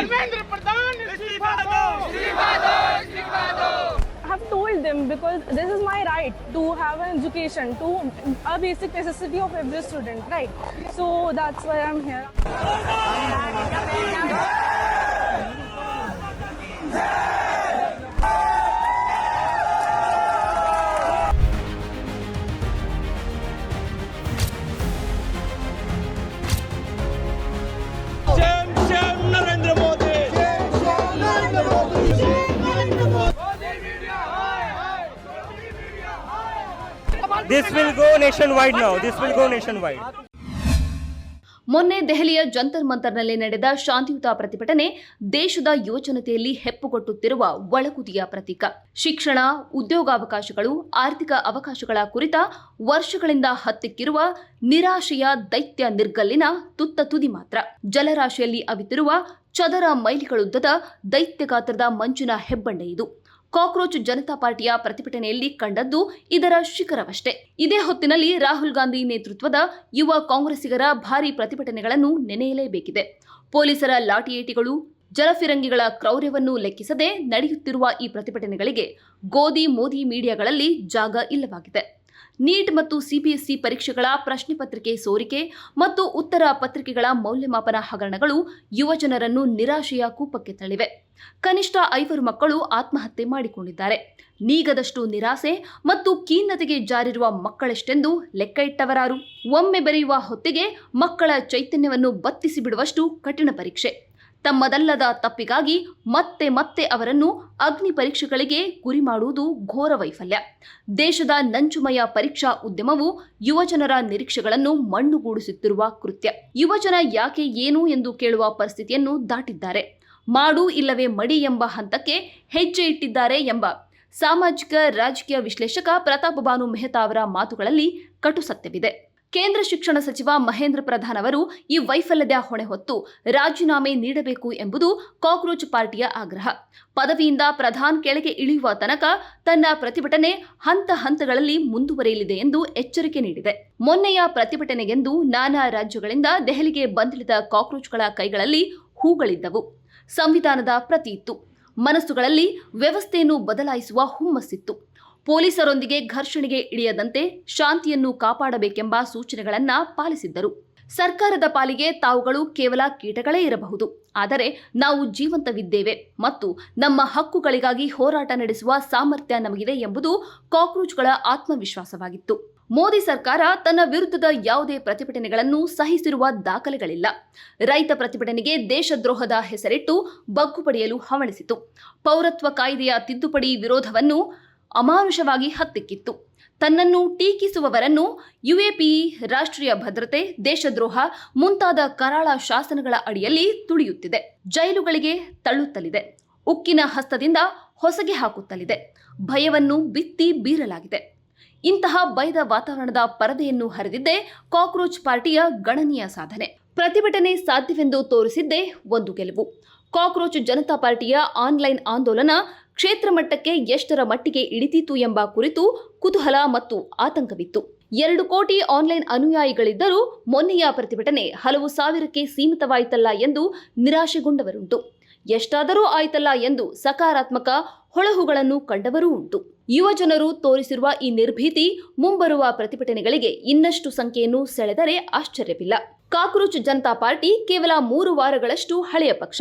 धर्मेंद्र प्रधान इस्तीफा दो, इस्तीफा दो, इस्तीफा दो। I have told them because this is my right to have an education, to a basic necessity of every student, right? So that's why I'm here. Narendra Modi, This will go nationwide now. This will go nationwide. ಮೊನ್ನೆ ದೆಹಲಿಯ ಜಂತರ್ ಮಂತರ್ನಲ್ಲಿ ನಡೆದ ಶಾಂತಿಯುತ ಪ್ರತಿಭಟನೆ ದೇಶದ ಯುವಜನತೆಯಲ್ಲಿ ಹೆಪ್ಪುಗಟ್ಟುತ್ತಿರುವ ಒಳಗುದಿಯ ಪ್ರತೀಕ. ಶಿಕ್ಷಣ, ಉದ್ಯೋಗಾವಕಾಶಗಳು, ಆರ್ಥಿಕ ಅವಕಾಶಗಳ ಕುರಿತ ವರ್ಷಗಳಿಂದ ಹತ್ತಿಕ್ಕಿರುವ ನಿರಾಶೆಯ ದೈತ್ಯ ನಿರ್ಗಲ್ಲಿನ ತುತ್ತ ತುದಿ ಮಾತ್ರ. ಜಲರಾಶಿಯಲ್ಲಿ ಅವಿತಿರುವ ಚದರ ಮೈಲಿಗಳುದ್ದದ ದೈತ್ಯ ಗಾತ್ರದ ಮಂಜಿನ ಹೆಬ್ಬಂಡೆ ಇದು. ಕಾಕ್ರೋಚ್ ಜನತಾ ಪಾರ್ಟಿಯ ಪ್ರತಿಭಟನೆಯಲ್ಲಿ ಕಂಡದ್ದು ಇದರ ಶಿಖರವಷ್ಟೇ. ಇದೇ ಹೊತ್ತಿನಲ್ಲಿ ರಾಹುಲ್ ಗಾಂಧಿ ನೇತೃತ್ವದ ಯುವ ಕಾಂಗ್ರೆಸ್ಸಿಗರ ಭಾರೀ ಪ್ರತಿಭಟನೆಗಳನ್ನು ನೆನೆಯಲೇಬೇಕಿದೆ. ಪೊಲೀಸರ ಲಾಠಿಯೇಟಿಗಳು, ಜಲಫಿರಂಗಿಗಳ ಕ್ರೌರ್ಯವನ್ನು ಲೆಕ್ಕಿಸದೆ ನಡೆಯುತ್ತಿರುವ ಈ ಪ್ರತಿಭಟನೆಗಳಿಗೆ ಗೋದಿ ಮೋದಿ ಮೀಡಿಯಾಗಳಲ್ಲಿ ಜಾಗ ಇಲ್ಲವಾಗಿದೆ. ನೀಟ್ ಮತ್ತು ಸಿಬಿಎಸ್ಇ ಪರೀಕ್ಷೆಗಳ ಪ್ರಶ್ನೆ ಪತ್ರಿಕೆ ಸೋರಿಕೆ ಮತ್ತು ಉತ್ತರ ಪತ್ರಿಕೆಗಳ ಮೌಲ್ಯಮಾಪನ ಹಗರಣಗಳು ಯುವಜನರನ್ನು ನಿರಾಶೆಯ ಕೂಪಕ್ಕೆ ತಳ್ಳಿವೆ. ಕನಿಷ್ಠ 5 ಮಕ್ಕಳು ಆತ್ಮಹತ್ಯೆ ಮಾಡಿಕೊಂಡಿದ್ದಾರೆ. ನೀಗದಷ್ಟು ನಿರಾಸೆ ಮತ್ತು ಖಿನ್ನತೆಗೆ ಜಾರಿರುವ ಮಕ್ಕಳೆಷ್ಟೆಂದು ಲೆಕ್ಕ ಇಟ್ಟವರಾರು? ಒಮ್ಮೆ ಬೆರೆಯುವ ಹೊತ್ತಿಗೆ ಮಕ್ಕಳ ಚೈತನ್ಯವನ್ನು ಬತ್ತಿಸಿ ಬಿಡುವಷ್ಟು ಕಠಿಣ ಪರೀಕ್ಷೆ. ತಮ್ಮದಲ್ಲದ ತಪ್ಪಿಗಾಗಿ ಮತ್ತೆ ಮತ್ತೆ ಅವರನ್ನು ಅಗ್ನಿ ಪರೀಕ್ಷೆಗಳಿಗೆ ಗುರಿ ಮಾಡುವುದು ಘೋರ ವೈಫಲ್ಯ. ದೇಶದ ನಂಜುಮಯ ಪರೀಕ್ಷಾ ಉದ್ಯಮವು ಯುವಜನರ ನಿರೀಕ್ಷೆಗಳನ್ನು ಮಣ್ಣುಗೂಡಿಸುತ್ತಿರುವ ಕೃತ್ಯ. ಯುವಜನ ಯಾಕೆ ಏನು ಎಂದು ಕೇಳುವ ಪರಿಸ್ಥಿತಿಯನ್ನು ದಾಟಿದ್ದಾರೆ. ಮಾಡು ಇಲ್ಲವೇ ಮಡಿ ಎಂಬ ಹಂತಕ್ಕೆ ಹೆಜ್ಜೆ ಇಟ್ಟಿದ್ದಾರೆ ಎಂಬ ಸಾಮಾಜಿಕ ರಾಜಕೀಯ ವಿಶ್ಲೇಷಕ ಪ್ರತಾಪ್ ಭಾನು ಮೆಹ್ತಾ ಅವರ ಮಾತುಗಳಲ್ಲಿ ಕಟು ಸತ್ಯವಿದೆ. ಕೇಂದ್ರ ಶಿಕ್ಷಣ ಸಚಿವ ಮಹೇಂದ್ರ ಪ್ರಧಾನ್ ಅವರು ಈ ವೈಫಲ್ಯದ ಹೊಣೆ ಹೊತ್ತು ರಾಜೀನಾಮೆ ನೀಡಬೇಕು ಎಂಬುದು ಕಾಕ್ರೋಚ್ ಪಾರ್ಟಿಯ ಆಗ್ರಹ. ಪದವಿಯಿಂದ ಪ್ರಧಾನ್ ಕೆಳಗೆ ಇಳಿಯುವ ತನಕ ತನ್ನ ಪ್ರತಿಭಟನೆ ಹಂತ ಹಂತಗಳಲ್ಲಿ ಮುಂದುವರಿಯಲಿದೆ ಎಂದು ಎಚ್ಚರಿಕೆ ನೀಡಿದೆ. ಮೊನ್ನೆಯ ಪ್ರತಿಭಟನೆಗೆಂದು ನಾನಾ ರಾಜ್ಯಗಳಿಂದ ದೆಹಲಿಗೆ ಬಂದಿಳಿದ ಕಾಕ್ರೋಚ್ಗಳ ಕೈಗಳಲ್ಲಿ ಹೂಗಳಿದ್ದವು. ಸಂವಿಧಾನದ ಪ್ರತಿ ಇತ್ತು. ಮನಸ್ಸುಗಳಲ್ಲಿ ವ್ಯವಸ್ಥೆಯನ್ನು ಬದಲಾಯಿಸುವ ಹುಮ್ಮಸ್ಸಿತ್ತು. ಪೊಲೀಸರೊಂದಿಗೆ ಘರ್ಷಣೆಗೆ ಇಳಿಯದಂತೆ ಶಾಂತಿಯನ್ನು ಕಾಪಾಡಬೇಕೆಂಬ ಸೂಚನೆಗಳನ್ನು ಪಾಲಿಸಿದ್ದರು. ಸರ್ಕಾರದ ಪಾಲಿಗೆ ತಾವುಗಳು ಕೇವಲ ಕೀಟಗಳೇ ಇರಬಹುದು, ಆದರೆ ನಾವು ಜೀವಂತವಿದ್ದೇವೆ ಮತ್ತು ನಮ್ಮ ಹಕ್ಕುಗಳಿಗಾಗಿ ಹೋರಾಟ ನಡೆಸುವ ಸಾಮರ್ಥ್ಯ ನಮಗಿದೆ ಎಂಬುದು ಕಾಕ್ರೋಚ್ಗಳ ಆತ್ಮವಿಶ್ವಾಸವಾಗಿತ್ತು. ಮೋದಿ ಸರ್ಕಾರ ತನ್ನ ವಿರುದ್ಧದ ಯಾವುದೇ ಪ್ರತಿಭಟನೆಗಳನ್ನು ಸಹಿಸಿರುವ ದಾಖಲೆಗಳಿಲ್ಲ. ರೈತ ಪ್ರತಿಭಟನೆಗೆ ದೇಶದ್ರೋಹದ ಹೆಸರಿಟ್ಟು ಬಗ್ಗು ಪಡೆಯಲು ಹವಣಿಸಿತು. ಪೌರತ್ವ ಕಾಯ್ದೆಯ ತಿದ್ದುಪಡಿ ವಿರೋಧವನ್ನು ಅಮಾನುಷವಾಗಿ ಹತ್ತಿಕ್ಕಿತ್ತು. ತನ್ನನ್ನು ಟೀಕಿಸುವವರನ್ನು ಯುಎಪಿಎ, ರಾಷ್ಟ್ರೀಯ ಭದ್ರತೆ, ದೇಶದ್ರೋಹ ಮುಂತಾದ ಕರಾಳ ಶಾಸನಗಳ ಅಡಿಯಲ್ಲಿ ತುಳಿಯುತ್ತಿದೆ. ಜೈಲುಗಳಿಗೆ ತಳ್ಳುತ್ತಲಿದೆ. ಉಕ್ಕಿನ ಹಸ್ತದಿಂದ ಹೊಸಗೆ ಹಾಕುತ್ತಲಿದೆ. ಭಯವನ್ನು ಬಿತ್ತಿ ಬೀರಲಾಗಿದೆ. ಇಂತಹ ಭಯದ ವಾತಾವರಣದ ಪರದೆಯನ್ನು ಹರಿದಿದ್ದೇ ಕಾಕ್ರೋಚ್ ಪಾರ್ಟಿಯ ಗಣನೀಯ ಸಾಧನೆ. ಪ್ರತಿಭಟನೆ ಸಾಧ್ಯವೆಂದು ತೋರಿಸಿದ್ದೇ ಒಂದು ಗೆಲುವು. ಕಾಕ್ರೋಚ್ ಜನತಾ ಪಾರ್ಟಿಯ ಆನ್ಲೈನ್ ಆಂದೋಲನ ಕ್ಷೇತ್ರ ಮಟ್ಟಕ್ಕೆ ಎಷ್ಟರ ಮಟ್ಟಿಗೆ ಇಳಿತೀತು ಎಂಬ ಕುರಿತು ಕುತೂಹಲ ಮತ್ತು ಆತಂಕವಿತ್ತು. 2 ಕೋಟಿ ಆನ್ಲೈನ್ ಅನುಯಾಯಿಗಳಿದ್ದರೂ ಮೊನ್ನೆಯ ಪ್ರತಿಭಟನೆ ಹಲವು ಸಾವಿರಕ್ಕೆ ಸೀಮಿತವಾಯಿತಲ್ಲ ಎಂದು ನಿರಾಶೆಗೊಂಡವರುಂಟು. ಎಷ್ಟಾದರೂ ಆಯ್ತಲ್ಲ ಎಂದು ಸಕಾರಾತ್ಮಕ ಹೊಳಹುಗಳನ್ನು ಕಂಡವರೂ ಉಂಟು. ಯುವಜನರು ತೋರಿಸಿರುವ ಈ ನಿರ್ಭೀತಿ ಮುಂಬರುವ ಪ್ರತಿಭಟನೆಗಳಿಗೆ ಇನ್ನಷ್ಟು ಸಂಖ್ಯೆಯನ್ನು ಸೆಳೆದರೆ ಆಶ್ಚರ್ಯವಿಲ್ಲ. ಕಾಕ್ರೋಚ್ ಜನತಾ ಪಾರ್ಟಿ ಕೇವಲ 3 ವಾರಗಳಷ್ಟು ಹಳೆಯ ಪಕ್ಷ.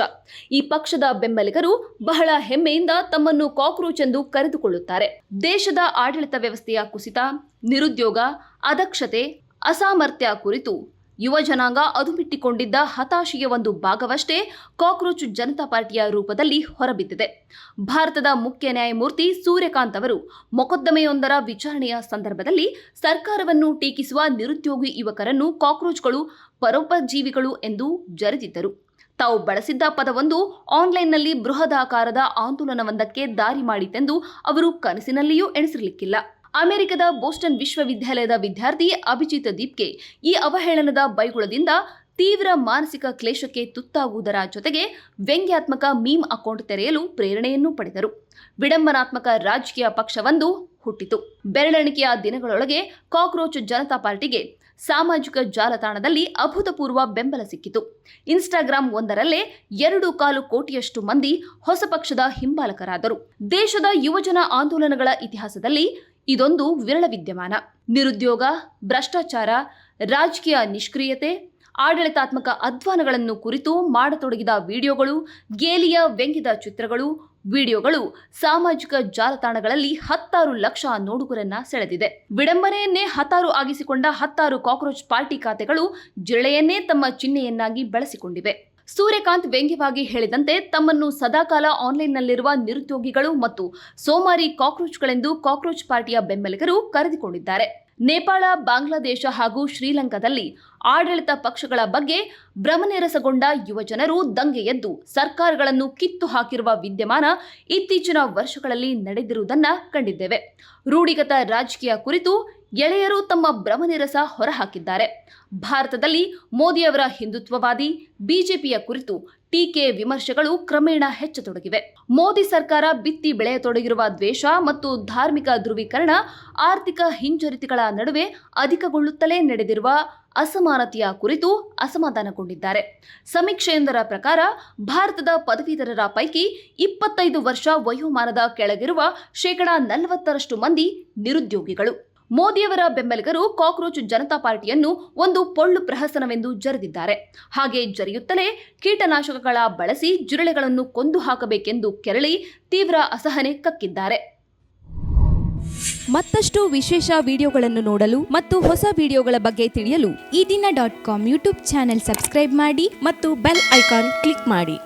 ಈ ಪಕ್ಷದ ಬೆಂಬಲಿಗರು ಬಹಳ ಹೆಮ್ಮೆಯಿಂದ ತಮ್ಮನ್ನು ಕಾಕ್ರೋಚ್ ಎಂದು ಕರೆದುಕೊಳ್ಳುತ್ತಾರೆ. ದೇಶದ ಆಡಳಿತ ವ್ಯವಸ್ಥೆಯ ಕುಸಿತ, ನಿರುದ್ಯೋಗ, ಅದಕ್ಷತೆ, ಅಸಾಮರ್ಥ್ಯ ಕುರಿತು ಯುವ ಜನಾಂಗ ಅದುಮಿಟ್ಟಿಕೊಂಡಿದ್ದ ಹತಾಶೆಯ ಒಂದು ಭಾಗವಷ್ಟೇ ಕಾಕ್ರೋಚ್ ಜನತಾ ಪಾರ್ಟಿಯ ರೂಪದಲ್ಲಿ ಹೊರಬಿದ್ದಿದೆ. ಭಾರತದ ಮುಖ್ಯ ನ್ಯಾಯಮೂರ್ತಿ ಸೂರ್ಯಕಾಂತ್ ಅವರು ಮೊಕದ್ದಮೆಯೊಂದರ ವಿಚಾರಣೆಯ ಸಂದರ್ಭದಲ್ಲಿ ಸರ್ಕಾರವನ್ನು ಟೀಕಿಸುವ ನಿರುದ್ಯೋಗಿ ಯುವಕರನ್ನು ಕಾಕ್ರೋಚ್ಗಳು ಪರೋಪಜೀವಿಗಳು ಎಂದು ಜರೆದಿದ್ದರು. ತಾವು ಬಳಸಿದ್ದ ಪದವೊಂದು ಆನ್ಲೈನ್ನಲ್ಲಿ ಬೃಹದಾಕಾರದ ಆಂದೋಲನವೊಂದಕ್ಕೆ ದಾರಿ ಮಾಡಿತೆಂದು ಅವರು ಕನಸಿನಲ್ಲಿಯೂ ಎಣಿಸಿರಲಿಕ್ಕಿಲ್ಲ. ಅಮೆರಿಕದ ಬೋಸ್ಟನ್ ವಿಶ್ವವಿದ್ಯಾಲಯದ ವಿದ್ಯಾರ್ಥಿ ಅಭಿಜಿತ್ ದೀಪ್ಗೆ ಈ ಅವಹೇಳನದ ಬೈಗುಳದಿಂದ ತೀವ್ರ ಮಾನಸಿಕ ಕ್ಲೇಶಕ್ಕೆ ತುತ್ತಾಗುವುದರ ಜೊತೆಗೆ ವ್ಯಂಗ್ಯಾತ್ಮಕ ಮೀಮ್ ಅಕೌಂಟ್ ತೆರೆಯಲು ಪ್ರೇರಣೆಯನ್ನು ಪಡೆದರು. ವಿಡಂಬನಾತ್ಮಕ ರಾಜಕೀಯ ಪಕ್ಷವೊಂದು ಹುಟ್ಟಿತು. ಬೆರಳೆಣಿಕೆಯ ದಿನಗಳೊಳಗೆ ಕಾಕ್ರೋಚ್ ಜನತಾ ಪಾರ್ಟಿಗೆ ಸಾಮಾಜಿಕ ಜಾಲತಾಣದಲ್ಲಿ ಅಭೂತಪೂರ್ವ ಬೆಂಬಲ ಸಿಕ್ಕಿತು. ಇನ್ಸ್ಟಾಗ್ರಾಂ ಒಂದರಲ್ಲೇ 2.25 ಕೋಟಿಯಷ್ಟು ಮಂದಿ ಹೊಸ ಪಕ್ಷದ ಹಿಂಬಾಲಕರಾದರು. ದೇಶದ ಯುವಜನ ಆಂದೋಲನಗಳ ಇತಿಹಾಸದಲ್ಲಿ ಇದೊಂದು ವಿರಳ ವಿದ್ಯಮಾನ. ನಿರುದ್ಯೋಗ, ಭ್ರಷ್ಟಾಚಾರ, ರಾಜಕೀಯ ನಿಷ್ಕ್ರಿಯತೆ, ಆಡಳಿತಾತ್ಮಕ ಅಧ್ವಾನಗಳನ್ನು ಕುರಿತು ಮಾಡತೊಡಗಿದ ವಿಡಿಯೋಗಳು, ಗೇಲಿಯ ವ್ಯಂಗ್ಯದ ಚಿತ್ರಗಳು, ವಿಡಿಯೋಗಳು ಸಾಮಾಜಿಕ ಜಾಲತಾಣಗಳಲ್ಲಿ 10 ಲಕ್ಷ ನೋಡುಗರನ್ನ ಸೆಳೆದಿದೆ. ವಿಡಂಬನೆಯನ್ನೇ ಹತಾರು ಆಗಿಸಿಕೊಂಡ 10 ಕಾಕ್ರೋಚ್ ಪಾರ್ಟಿ ಖಾತೆಗಳು ಜಿರಳೆಯನ್ನೇ ತಮ್ಮ ಚಿಹ್ನೆಯನ್ನಾಗಿ ಬಳಸಿಕೊಂಡಿವೆ. ಸೂರ್ಯಕಾಂತ್ ವ್ಯಂಗ್ಯವಾಗಿ ಹೇಳಿದಂತೆ ತಮ್ಮನ್ನು ಸದಾಕಾಲ ಆನ್ಲೈನ್ನಲ್ಲಿರುವ ನಿರುದ್ಯೋಗಿಗಳು ಮತ್ತು ಸೋಮಾರಿ ಕಾಕ್ರೋಚ್ಗಳೆಂದು ಕಾಕ್ರೋಚ್ ಪಾರ್ಟಿಯ ಬೆಂಬಲಿಗರು ಕರೆದುಕೊಂಡಿದ್ದಾರೆ. ನೇಪಾಳ, ಬಾಂಗ್ಲಾದೇಶ ಹಾಗೂ ಶ್ರೀಲಂಕಾದಲ್ಲಿ ಆಡಳಿತ ಪಕ್ಷಗಳ ಬಗ್ಗೆ ಭ್ರಮನಿರಸಗೊಂಡ ಯುವಜನರು ದಂಗೆ ಎದ್ದು ಸರ್ಕಾರಗಳನ್ನು ಕಿತ್ತು ಹಾಕಿರುವ ವಿದ್ಯಮಾನ ಇತ್ತೀಚಿನ ವರ್ಷಗಳಲ್ಲಿ ನಡೆದಿರುವುದನ್ನ ಕಂಡಿದ್ದೇವೆ. ರೂಢಿಗತ ರಾಜಕೀಯ ಕುರಿತು ಎಳೆಯರು ತಮ್ಮ ಭ್ರಮನಿರಸ ಹೊರಹಾಕಿದ್ದಾರೆ. ಭಾರತದಲ್ಲಿ ಮೋದಿಯವರ ಹಿಂದುತ್ವವಾದಿ ಬಿಜೆಪಿಯ ಕುರಿತು ಟೀಕೆ, ವಿಮರ್ಶೆಗಳು ಕ್ರಮೇಣ ಹೆಚ್ಚತೊಡಗಿವೆ. ಮೋದಿ ಸರ್ಕಾರ ಬಿತ್ತಿ ಬೆಳೆಯತೊಡಗಿರುವ ದ್ವೇಷ ಮತ್ತು ಧಾರ್ಮಿಕ ಧ್ರುವೀಕರಣ, ಆರ್ಥಿಕ ಹಿಂಜರಿತಗಳ ನಡುವೆ ಅಧಿಕಗೊಳ್ಳುತ್ತಲೇ ನಡೆದಿರುವ ಅಸಮಾನತೆಯ ಕುರಿತು ಅಸಮಾಧಾನಗೊಂಡಿದ್ದಾರೆ. ಸಮೀಕ್ಷೆಯೊಂದರ ಪ್ರಕಾರ ಭಾರತದ ಪದವೀಧರರ ಪೈಕಿ 25 ವರ್ಷ ವಯೋಮಾನದ ಕೆಳಗಿರುವ 40% ಮಂದಿ ನಿರುದ್ಯೋಗಿಗಳು. ಮೋದಿಯವರ ಬೆಂಬಲಿಗರು ಕಾಕ್ರೋಚ್ ಜನತಾ ಪಾರ್ಟಿಯನ್ನು ಒಂದು ಪೊಳ್ಳು ಪ್ರಹಸನವೆಂದು ಜರೆದಿದ್ದಾರೆ. ಹಾಗೆ ಜರಿಯುತ್ತಲೇ ಕೀಟನಾಶಕಗಳ ಬಳಸಿ ಜಿರಳೆಗಳನ್ನು ಕೊಂದು ಹಾಕಬೇಕೆಂದು ಕೆರಳಿ ತೀವ್ರ ಅಸಹನೆ ಕಕ್ಕಿದ್ದಾರೆ. ಮತ್ತಷ್ಟು ವಿಶೇಷ ವಿಡಿಯೋಗಳನ್ನು ನೋಡಲು ಮತ್ತು ಹೊಸ ವಿಡಿಯೋಗಳ ಬಗ್ಗೆ ತಿಳಿಯಲು ಈ ದಿನ .com ಯೂಟ್ಯೂಬ್ ಚಾನೆಲ್ ಸಬ್ಸ್ಕ್ರೈಬ್ ಮಾಡಿ ಮತ್ತು ಬೆಲ್ ಐಕಾನ್ ಕ್ಲಿಕ್ ಮಾಡಿ.